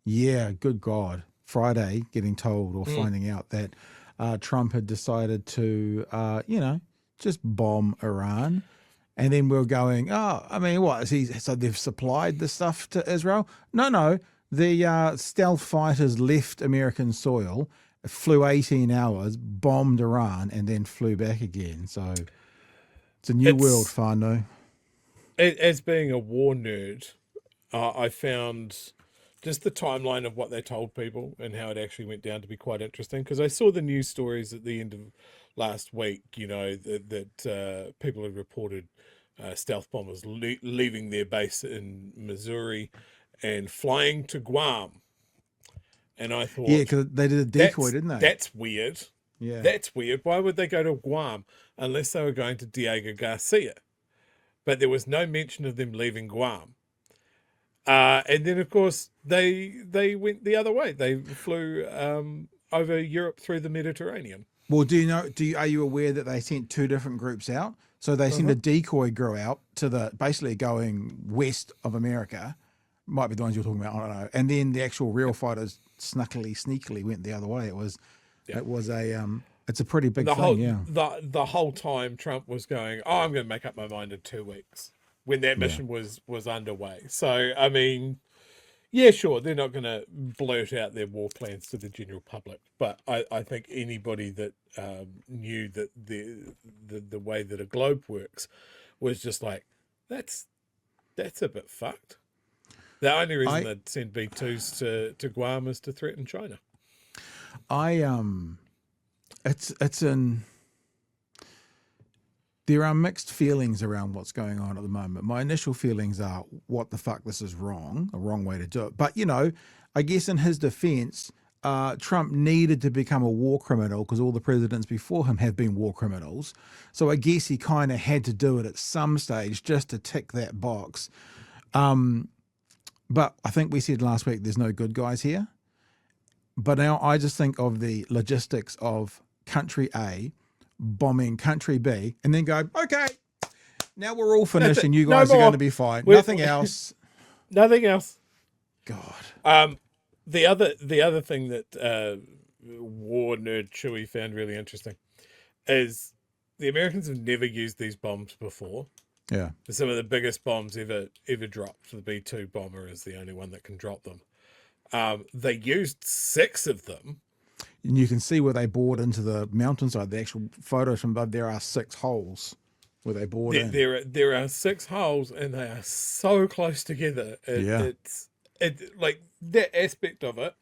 Yeah, good God. Friday, getting told or finding out that Trump had decided to, just bomb Iran. And then we're going, oh, I mean, what? So they've supplied the stuff to Israel? No. The stealth fighters left American soil, flew 18 hours, bombed Iran, and then flew back again. So it's a new world, Fano. As being a war nerd, I found just the timeline of what they told people and how it actually went down to be quite interesting, because I saw the news stories at the end of last week, that people had reported stealth bombers leaving their base in Missouri and flying to Guam. And I thought, Yeah, because they did a decoy, didn't they? That's weird. Yeah. That's weird. Why would they go to Guam unless they were going to Diego Garcia? But there was no mention of them leaving Guam. And then, of course, they went the other way. They flew over Europe through the Mediterranean. Well, are you aware that they sent two different groups out? So they sent a decoy crew out to basically going west of America. Might be the ones you're talking about, I don't know. And then the actual real fighters sneakily went the other way. It's a pretty big thing, yeah. The whole time Trump was going, I'm going to make up my mind in 2 weeks, when that mission was underway. So, I mean, yeah, sure, they're not going to blurt out their war plans to the general public, but I think anybody that knew that the way that a globe works was just like, that's a bit fucked. The only reason they'd send B-2s to Guam is to threaten China. There are mixed feelings around what's going on at the moment. My initial feelings are, what the fuck, this is wrong, a wrong way to do it. But, I guess in his defense, Trump needed to become a war criminal because all the presidents before him have been war criminals. So I guess he kind of had to do it at some stage just to tick that box. But I think we said last week there's no good guys here. But now I just think of the logistics of country A bombing country B and then go, okay, now we're all finished and you guys are going to be fine. Nothing else. Nothing else. God. The other thing that war nerd Chewie found really interesting is the Americans have never used these bombs before. Yeah. Some of the biggest bombs ever dropped. The B-2 bomber is the only one that can drop them. They used 6 of them. And you can see where they bored into the mountainside. The actual photos from above, there are 6 holes where they bored in. There are 6 holes, and they are so close together. It's like that aspect of it.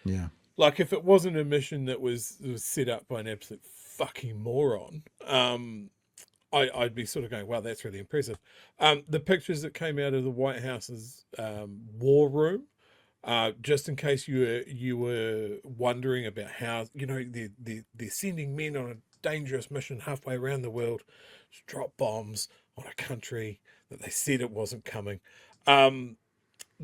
Yeah. Like if it wasn't a mission that was set up by an absolute fucking moron, I'd be sort of going, wow, that's really impressive. The pictures that came out of the White House's war room, just in case you were wondering about how, they're sending men on a dangerous mission halfway around the world to drop bombs on a country that they said it wasn't coming.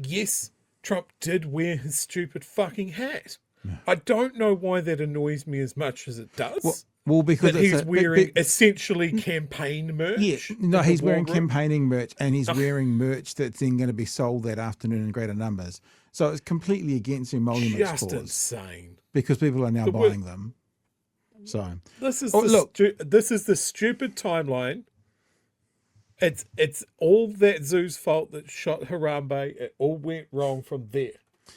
Yes, Trump did wear his stupid fucking hat. Yeah. I don't know why that annoys me as much as it does. Well, because he's wearing essentially campaign merch. Yeah, no, he's wearing campaigning merch, and he's wearing merch that's then going to be sold that afternoon in greater numbers. So it's completely against the emoluments clause. Just insane. Because people are now buying them. So this is this is the stupid timeline. It's all that zoo's fault that shot Harambe. It all went wrong from there.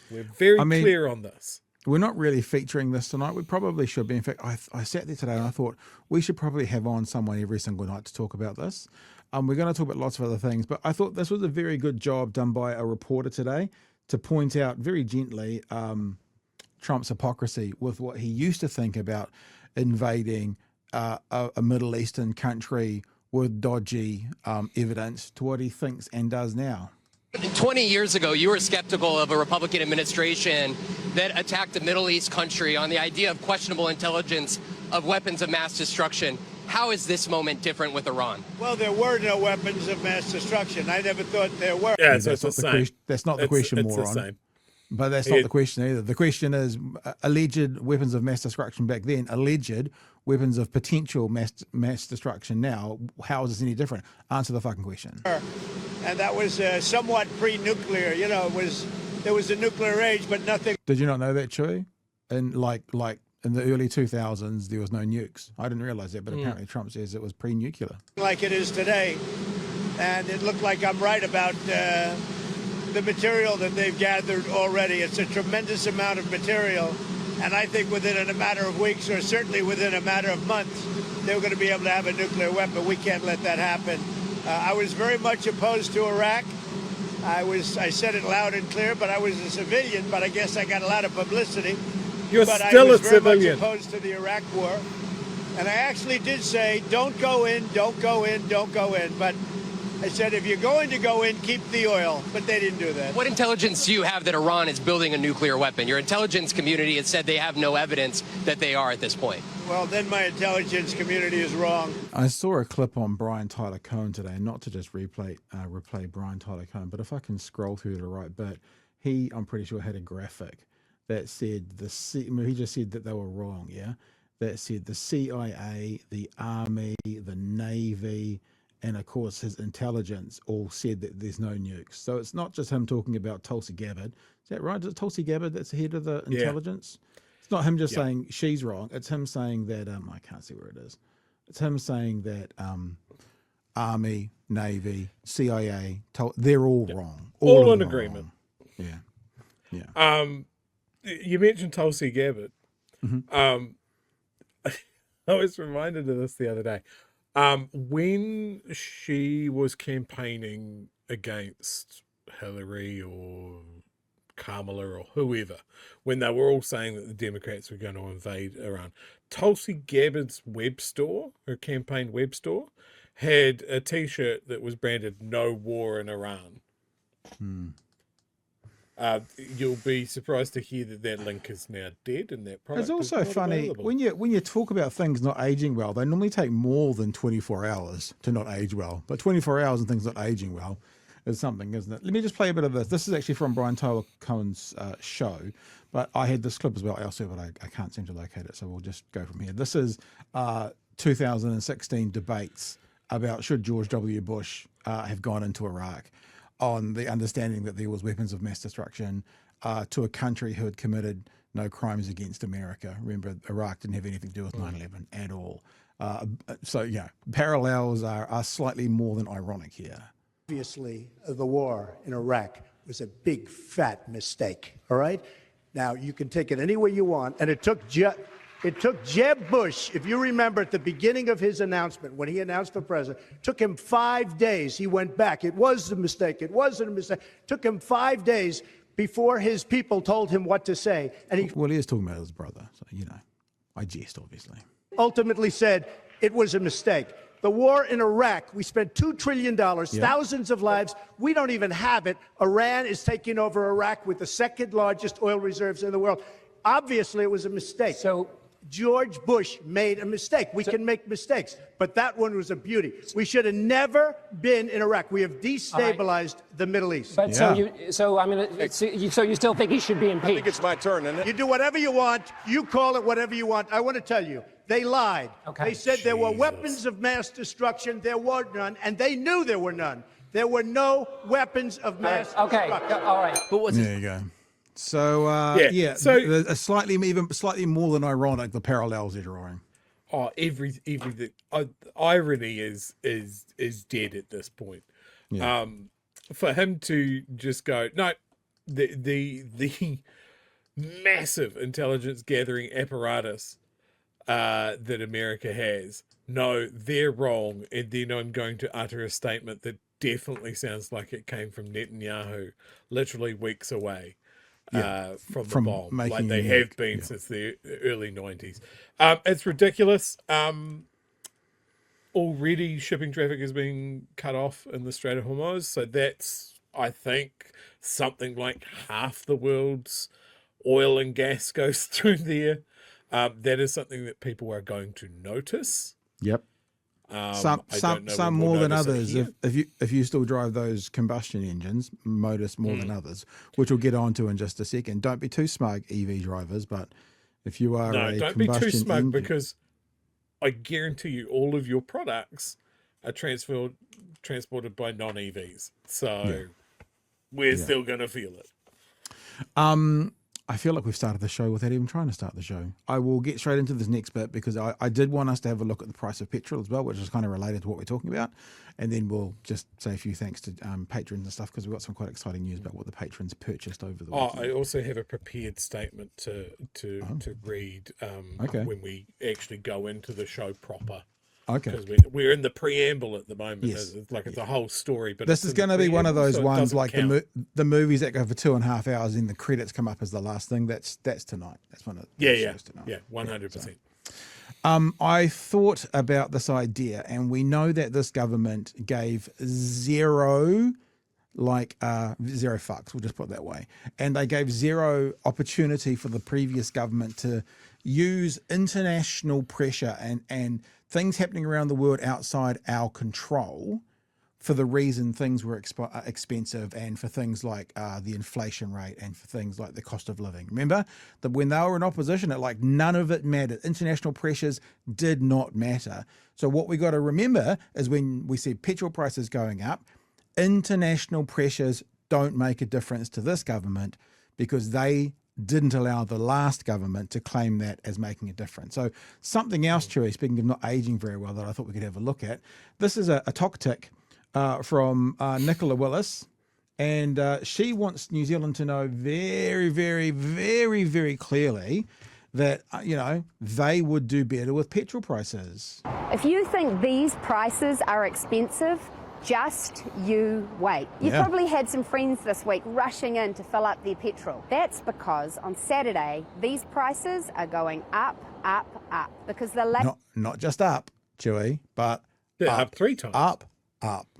We're very clear on this. We're not really featuring this tonight. We probably should be. In fact, I sat there today and I thought we should probably have on someone every single night to talk about this. We're going to talk about lots of other things, but I thought this was a very good job done by a reporter today to point out very gently Trump's hypocrisy with what he used to think about invading a Middle Eastern country with dodgy evidence to what he thinks and does now. 20 years ago, you were skeptical of a Republican administration that attacked a Middle East country on the idea of questionable intelligence of weapons of mass destruction. How is this moment different with Iran? Well, there were no weapons of mass destruction. I never thought there were. Yeah, that's not the question, moron. The same. But that's not the question either. The question is alleged weapons of mass destruction back then, alleged weapons of potential mass destruction now. How is this any different? Answer the fucking question. And that was somewhat pre-nuclear. It was there was a nuclear age, but nothing Did you not know that, Chewie? And like in the early 2000s, there was no nukes. I didn't realize that, but apparently Trump says it was pre-nuclear. like it is today. And it looked like I'm right about the material that they've gathered already. It's a tremendous amount of material. And I think within a matter of weeks, or certainly within a matter of months, they're going to be able to have a nuclear weapon. We can't let that happen. I was very much opposed to Iraq. I said it loud and clear, but I was a civilian, but I guess I got a lot of publicity. You're But still I was a very civilian. much opposed to the Iraq war. And I actually did say, don't go in, don't go in, don't go in. But I said, if you're going to go in, keep the oil. But they didn't do that. What intelligence do you have that Iran is building a nuclear weapon? Your intelligence community has said they have no evidence that they are at this point. Well, then my intelligence community is wrong. I saw a clip on Brian Tyler Cohen today, not to just replay Brian Tyler Cohen, but if I can scroll through the right bit, I'm pretty sure, had a graphic that said he just said that they were wrong, yeah? That said the CIA, the Army, the Navy, and of course his intelligence all said that there's no nukes. So it's not just him talking about Tulsi Gabbard. Is that right? Is it Tulsi Gabbard that's the head of the intelligence? It's not him just saying she's wrong. It's him saying that, I can't see where it is. It's him saying that Army, Navy, CIA, they're all wrong. All of in them are agreement. wrong. Yeah. You mentioned Tulsi Gabbard. I was reminded of this the other day. When she was campaigning against Hillary or Kamala or whoever, when they were all saying that the Democrats were going to invade Iran, Tulsi Gabbard's web store, her campaign web store, had a T-shirt that was branded "No War in Iran." You'll be surprised to hear that link is now dead, and that product It's also is not funny available. when you talk about things not aging well, they normally take more than 24 hours to not age well. But 24 hours and things not aging well is something, isn't it? Let me just play a bit of this. This is actually from Brian Tyler Cohen's show, but I had this clip as well elsewhere, but I can't seem to locate it, so we'll just go from here. This is 2016 debates about should George W. Bush have gone into Iraq, on the understanding that there was weapons of mass destruction to a country who had committed no crimes against America. Remember, Iraq didn't have anything to do with 9/11 at all. So, parallels are slightly more than ironic here. Obviously, the war in Iraq was a big, fat mistake, all right? Now, you can take it any way you want, and it took Jeb Bush, if you remember at the beginning of his announcement, when he announced for president, took him 5 days. He went back. It was a mistake. It wasn't a mistake. Took him 5 days before his people told him what to say. And he Well, he is talking about his brother, so, I jest, obviously. ultimately said it was a mistake. The war in Iraq, we spent $2 trillion, thousands of lives. We don't even have it. Iran is taking over Iraq with the second largest oil reserves in the world. Obviously, it was a mistake. So George Bush made a mistake. We can make mistakes, but that one was a beauty. We should have never been in Iraq. We have destabilized the Middle East. But so you still think he should be impeached? I think it's my turn, isn't it? You do whatever you want. You call it whatever you want. I want to tell you, they lied. Okay. They said there were weapons of mass destruction. There were none, and they knew there were none. There were no weapons of mass Okay, destruction. all right. But what's There you go. So, So- a slightly more than ironic, the parallels they're drawing. Oh, everything. Irony is dead at this point. Yeah. For him to just go, no, the massive intelligence gathering apparatus that America has, no, they're wrong, and then I'm going to utter a statement that definitely sounds like it came from Netanyahu, literally weeks away. From the bomb, like making they a have nuke, been since the early 90s. It's ridiculous. Already shipping traffic is being cut off in the Strait of Hormuz, so that's, I think, something like half the world's oil and gas goes through there. That is something that people are going to notice. Yep. I Some don't know when we'll more than notice it others. here. If you still drive those combustion engines, motorists more than others, which we'll get onto in just a second. Don't be too smug, EV drivers, but if you are No, a don't be too combustion smug, engine, because I guarantee you all of your products are transported by non-EVs. So we're still going to feel it. I feel like we've started the show without even trying to start the show. I will get straight into this next bit because I did want us to have a look at the price of petrol as well, which is kind of related to what we're talking about. And then we'll just say a few thanks to patrons and stuff because we've got some quite exciting news about what the patrons purchased over the weekend. I also have a prepared statement to read when we actually go into the show proper. Okay. Because we're in the preamble at the moment. Yes. It's a whole story. But this is going to be one of those ones like count. the movies that go for 2.5 hours and the credits come up as the last thing. That's tonight. That's one of the shows tonight. Yeah, 100%. I thought about this idea, and we know that this government gave zero fucks, we'll just put it that way. And they gave zero opportunity for the previous government to use international pressure and things happening around the world outside our control for the reason things were expensive and for things like the inflation rate and for things like the cost of living. Remember that when they were in opposition, none of it mattered. International pressures did not matter. So what we got to remember is when we see petrol prices going up, international pressures don't make a difference to this government because they didn't allow the last government to claim that as making a difference. So something else, Chewie, speaking of not aging very well, that I thought we could have a look at. This is a talk tick from Nicola Willis, and she wants New Zealand to know very, very, very, very clearly that, they would do better with petrol prices. If you think these prices are expensive, just you wait. You've probably had some friends this week rushing in to fill up their petrol. That's because on Saturday, these prices are going up, up, up. Because the not just up, Chewie, but up 3 times. Up.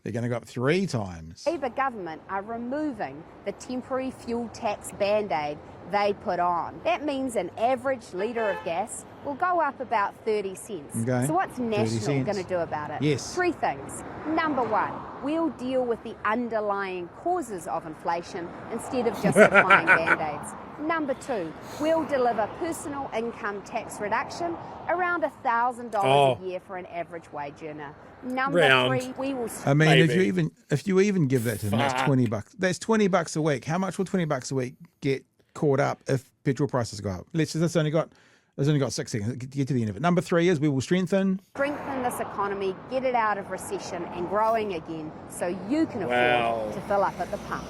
They're going to go up 3 times. Labour government are removing the temporary fuel tax band-aid they put on. That means an average litre of gas will go up about 30 cents. Okay. So what's National going to do about it? Yes. 3 things. Number 1, we'll deal with the underlying causes of inflation instead of just applying band-aids. Number 2, we'll deliver personal income tax reduction around $1,000 a year for an average wage earner. Number 3, we will. I mean, if you even give that to them, that's $20. That's $20 a week. How much will $20 a week get caught up if petrol prices go up? There's only got 6 seconds to get to the end of it. Number 3 is we will strengthen this economy, get it out of recession and growing again, so you can afford to fill up at the pump.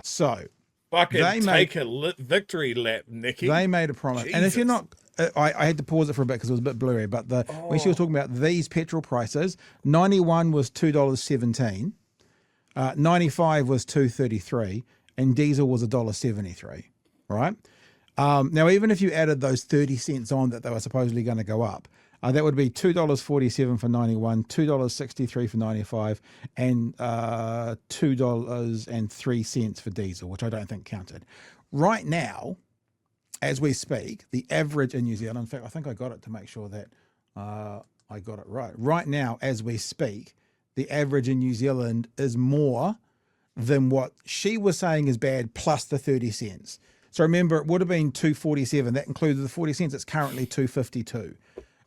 So. Fucking take a victory lap, Nikki. They made a promise. Jesus. And if you're not, I had to pause it for a bit because it was a bit blurry, but when she was talking about these petrol prices, 91 was $2.17, 95 was $2.33, and diesel was $1.73, right? Now, even if you added those 30 cents on that they were supposedly going to go up, that would be $2.47 for 91, $2.63 for 95, and $2.03 for diesel, which I don't think counted. Right now, as we speak, the average in New Zealand, in fact, I think I got it to make sure that I got it right. Right now, as we speak, the average in New Zealand is more than what she was saying is bad plus the 30 cents. So remember, it would have been $2.47. That included the 40 cents. It's currently $2.52.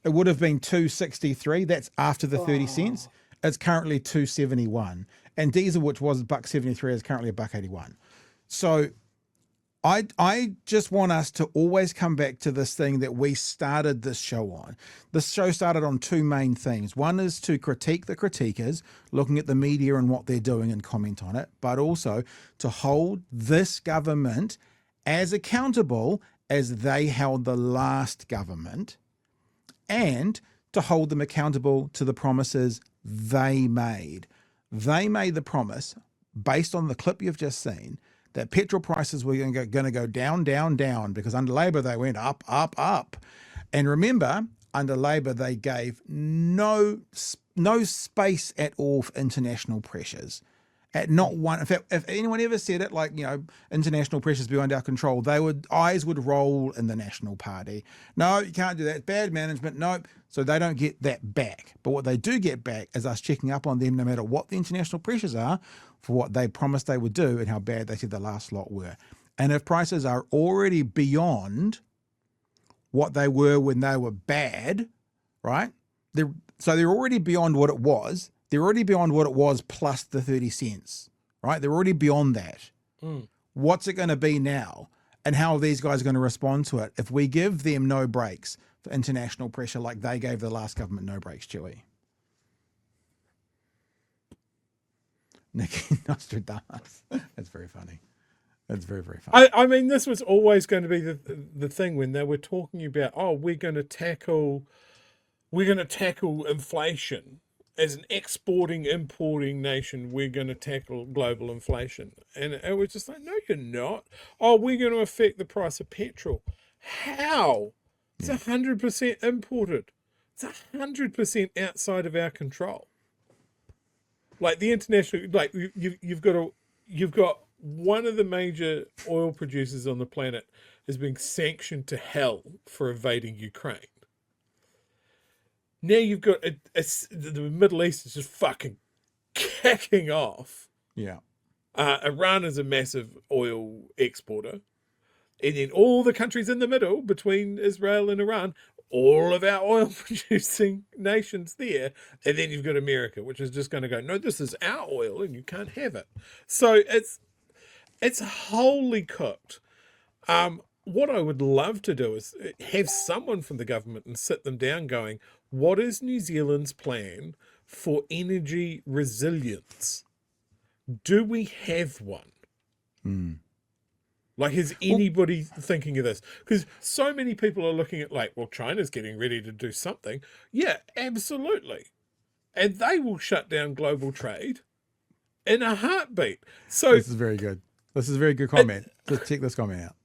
It would have been $2.63. That's after the 30 cents. It's currently $2.71. And diesel, which was $1.73, is currently $1.81. So I just want us to always come back to this thing that we started this show on. This show started on 2 main themes. One is to critique the critiquers, looking at the media and what they're doing and comment on it, but also to hold this government as accountable as they held the last government, and to hold them accountable to the promises they made. They made the promise, based on the clip you've just seen, that petrol prices were going to go down, down, down, because under Labor they went up, up, up. And remember, under Labor they gave no space at all for international pressures. At not one, in fact, if anyone ever said it, international pressures beyond our control, eyes would roll in the National Party. No, you can't do that. Bad management. No. So they don't get that back. But what they do get back is us checking up on them no matter what the international pressures are for what they promised they would do and how bad they said the last lot were. And if prices are already beyond what they were when they were bad, right? They're already beyond what it was. They're already beyond what it was plus the 30 cents, right? They're already beyond that. What's it going to be now? And how are these guys going to respond to it if we give them no breaks for international pressure like they gave the last government no breaks, Chewie? Nikki Nostradamus. That's very funny. That's very, very funny. I mean, this was always going to be the thing when they were talking about, oh, we're going to tackle inflation. As an exporting, importing nation, we're going to tackle global inflation. And it was just like, no, you're not. Oh, we're going to affect the price of petrol. How? It's 100% imported. It's 100% outside of our control. Like the international, like you've got one of the major oil producers on the planet is being sanctioned to hell for invading Ukraine. Now you've got the Middle East is just fucking kicking off. Yeah. Iran is a massive oil exporter. And then all the countries in the middle between Israel and Iran, all of our oil producing nations there. And then you've got America, which is just going to go, no, this is our oil and you can't have it. So it's wholly cooked. What I would love to do is have someone from the government and sit them down going, what is New Zealand's plan for energy resilience? Do we have one? Like, is anybody thinking of this? Because so many people are looking at like, well, China's getting ready to do something. Yeah, absolutely. And they will shut down global trade in a heartbeat. So this is very good. This is a very good comment. Just check this comment out.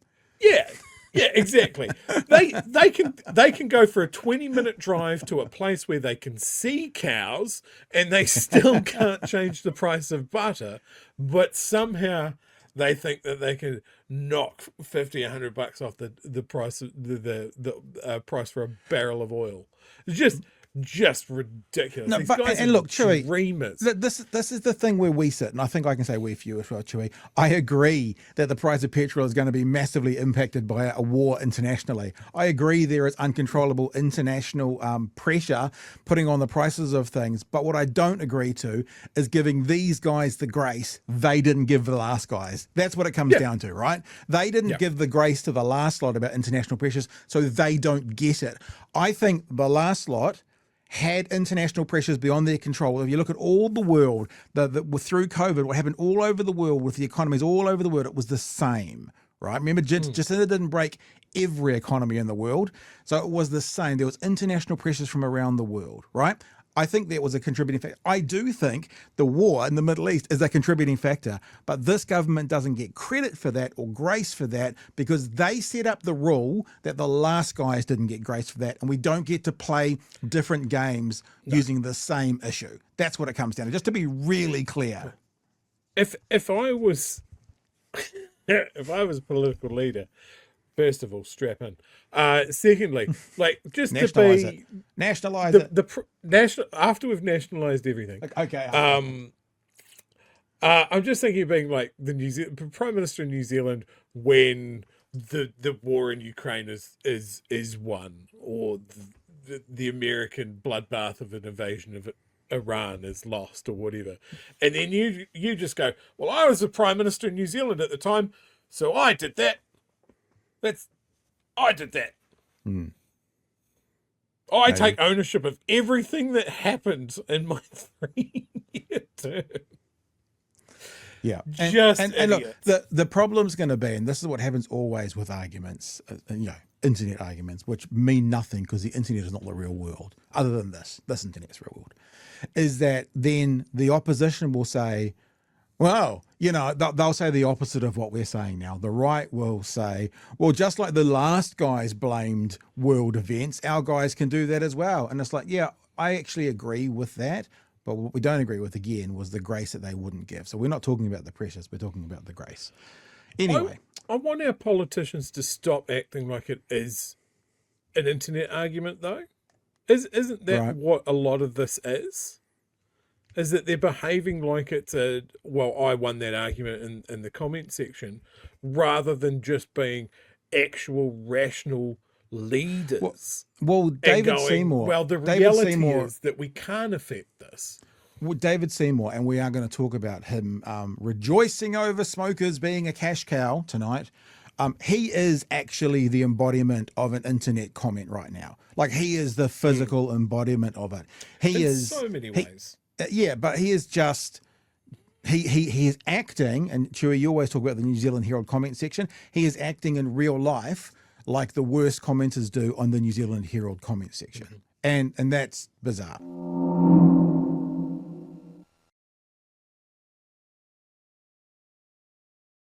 Yeah, exactly. They can go for a 20-minute drive to a place where they can see cows and they still can't change the price of butter, but somehow they think that they can knock $50, $100 off the price of the price for a barrel of oil. It's just ridiculous. No, These but, guys and are look, Chewie, dreamers. this is the thing where we sit, and I think I can say we for you as well, Chewie. I agree that the price of petrol is going to be massively impacted by a war internationally. I agree there is uncontrollable international pressure putting on the prices of things, but what I don't agree to is giving these guys the grace they didn't give the last guys. That's what it comes down to, right? They didn't give the grace to the last lot about international pressures, so they don't get it. I think the last lot had international pressures beyond their control. If you look at all the world, through COVID, what happened all over the world with the economies all over the world, it was the same, right? Remember, Jacinda didn't break every economy in the world, so it was the same. There was international pressures from around the world, right? I think that was a contributing factor. I do think the war in the Middle East is a contributing factor, but this government doesn't get credit for that or grace for that because they set up the rule that the last guys didn't get grace for that, and we don't get to play different games using the same issue. That's what it comes down to, just to be really clear. If I was if I was a political leader, first of all, strap in. Secondly, like just Nationalise to it. be Nationalise it. national after we've nationalised everything. Okay. I'm just thinking of being like the Prime Minister of New Zealand when the war in Ukraine is won, or the American bloodbath of an invasion of Iran is lost, or whatever, and then you just go, well, I was the Prime Minister of New Zealand at the time, so I did that. I did that. I take ownership of everything that happened in my 3-year term. Yeah. And look, the problem's going to be, and this is what happens always with arguments, internet arguments, which mean nothing because the internet is not the real world, other than this internet's real world, is that then the opposition will say, well, they'll say the opposite of what we're saying now. The right will say, well, just like the last guys blamed world events, our guys can do that as well. And it's like, yeah, I actually agree with that. But what we don't agree with, again, was the grace that they wouldn't give. So we're not talking about the pressures, we're talking about the grace. Anyway. I want our politicians to stop acting like it is an internet argument, though. Isn't that what a lot of this is? Is that they're behaving like it's I won that argument in the comment section, rather than just being actual rational leaders. Well, David Seymour. Well, the reality is that we can't affect this. Well, David Seymour, and we are going to talk about him rejoicing over smokers being a cash cow tonight. He is actually the embodiment of an internet comment right now. Like, he is the physical embodiment of it. He In is so many ways. Yeah, but he is just he is acting, and Chewie, you always talk about the New Zealand Herald comment section. He is acting in real life like the worst commenters do on the New Zealand Herald comment section. And that's bizarre.